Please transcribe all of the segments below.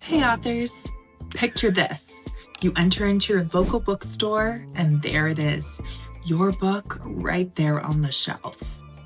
Hey authors, picture this. You enter into your local bookstore and there it is, your book right there on the shelf.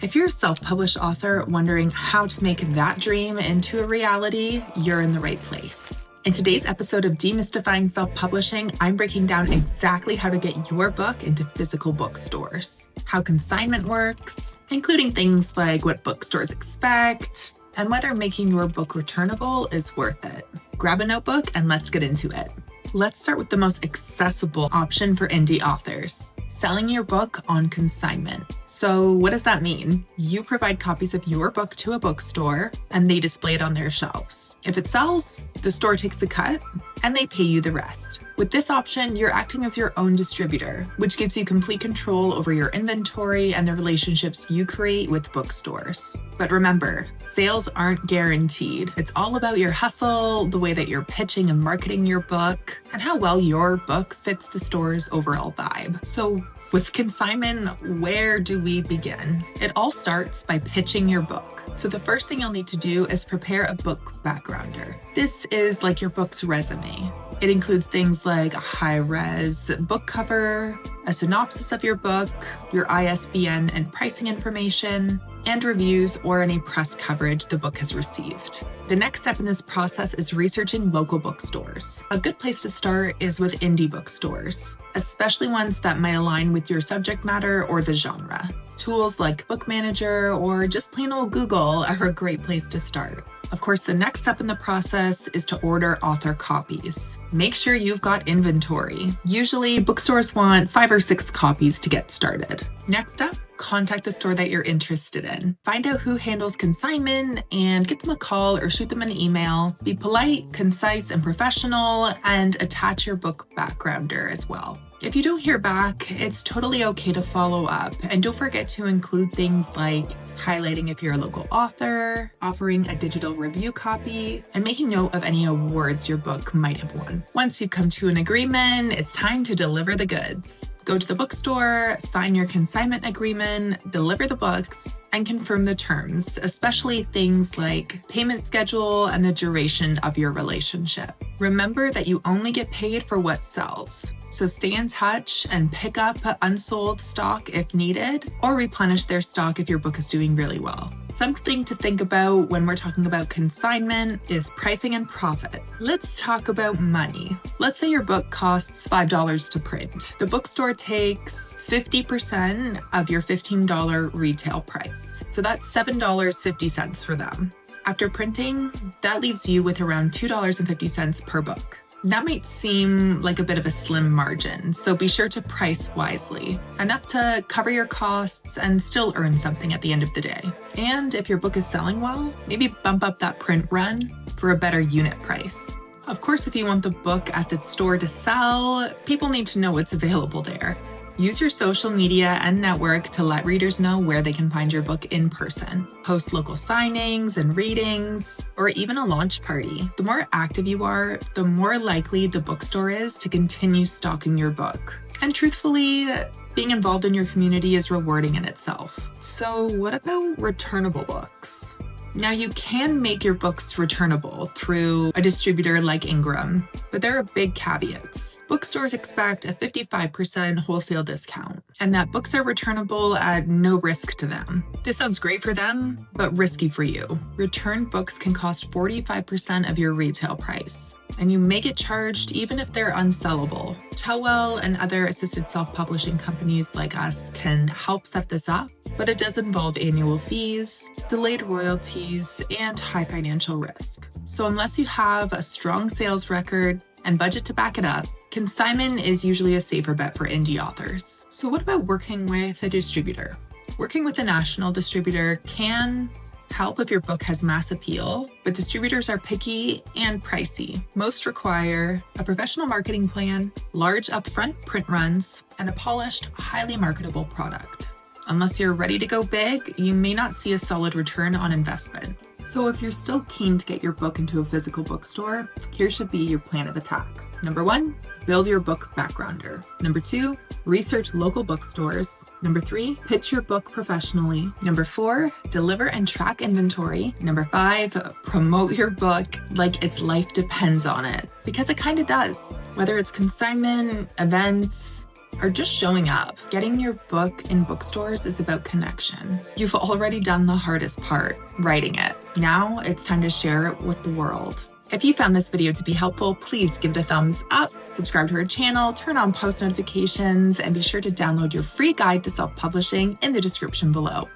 If you're a self-published author wondering how to make that dream into a reality, you're in the right place. In today's episode of Demystifying Self-Publishing, I'm breaking down exactly how to get your book into physical bookstores, how consignment works, including things like what bookstores expect, and whether making your book returnable is worth it. Grab a notebook and let's get into it. Let's start with the most accessible option for indie authors, selling your book on consignment. So what does that mean? You provide copies of your book to a bookstore and they display it on their shelves. If it sells, the store takes a cut and they pay you the rest. With this option, you're acting as your own distributor, which gives you complete control over your inventory and the relationships you create with bookstores. But remember, sales aren't guaranteed. It's all about your hustle, the way that you're pitching and marketing your book, and how well your book fits the store's overall vibe. So with consignment, where do we begin? It all starts by pitching your book. So the first thing you'll need to do is prepare a book backgrounder. This is like your book's resume. It includes things like a high-res book cover, a synopsis of your book, your ISBN and pricing information, and reviews or any press coverage the book has received. The next step in this process is researching local bookstores. A good place to start is with indie bookstores, especially ones that might align with your subject matter or the genre. Tools like Book Manager or just plain old Google are a great place to start. Of course, the next step in the process is to order author copies. Make sure you've got inventory. Usually, bookstores want 5 or 6 copies to get started. Next up, contact the store that you're interested in. Find out who handles consignment and get them a call or shoot them an email. Be polite, concise, and professional, and attach your book backgrounder as well. If you don't hear back, it's totally okay to follow up. And don't forget to include things like highlighting if you're a local author, offering a digital review copy, and making note of any awards your book might have won. Once you've come to an agreement, it's time to deliver the goods. Go to the bookstore, sign your consignment agreement, deliver the books, and confirm the terms, especially things like payment schedule and the duration of your relationship. Remember that you only get paid for what sells. So stay in touch and pick up unsold stock if needed, or replenish their stock if your book is doing really well. Something to think about when we're talking about consignment is pricing and profit. Let's talk about money. Let's say your book costs $5 to print. The bookstore takes 50% of your $15 retail price. So that's $7.50 for them. After printing, that leaves you with around $2.50 per book. That might seem like a bit of a slim margin, so be sure to price wisely, enough to cover your costs and still earn something at the end of the day. And if your book is selling well, maybe bump up that print run for a better unit price. Of course, if you want the book at the store to sell, people need to know what's available there. Use your social media and network to let readers know where they can find your book in person. Host local signings and readings, or even a launch party. The more active you are, the more likely the bookstore is to continue stocking your book. And truthfully, being involved in your community is rewarding in itself. So what about returnable books? Now, you can make your books returnable through a distributor like Ingram, but there are big caveats. Bookstores expect a 55% wholesale discount, and that books are returnable at no risk to them. This sounds great for them, but risky for you. Returned books can cost 45% of your retail price, and you may get charged even if they're unsellable. Tellwell and other assisted self-publishing companies like us can help set this up, but it does involve annual fees, delayed royalties, and high financial risk. So unless you have a strong sales record and budget to back it up, consignment is usually a safer bet for indie authors. So what about working with a distributor? Working with a national distributor can help if your book has mass appeal, but distributors are picky and pricey. Most require a professional marketing plan, large upfront print runs, and a polished, highly marketable product. Unless you're ready to go big, you may not see a solid return on investment. So if you're still keen to get your book into a physical bookstore, here should be your plan of attack. Number 1, build your book backgrounder. Number 2, research local bookstores. Number 3, pitch your book professionally. Number 4, deliver and track inventory. Number 5, promote your book like its life depends on it, because it kind of does. Whether it's consignment, events, or just showing up, getting your book in bookstores is about connection. You've already done the hardest part, writing it. Now it's time to share it with the world. If you found this video to be helpful, please give it a thumbs up, subscribe to our channel, turn on post notifications, and be sure to download your free guide to self-publishing in the description below.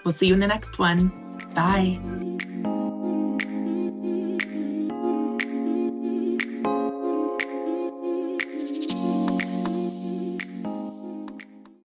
We'll see you in the next one. Bye.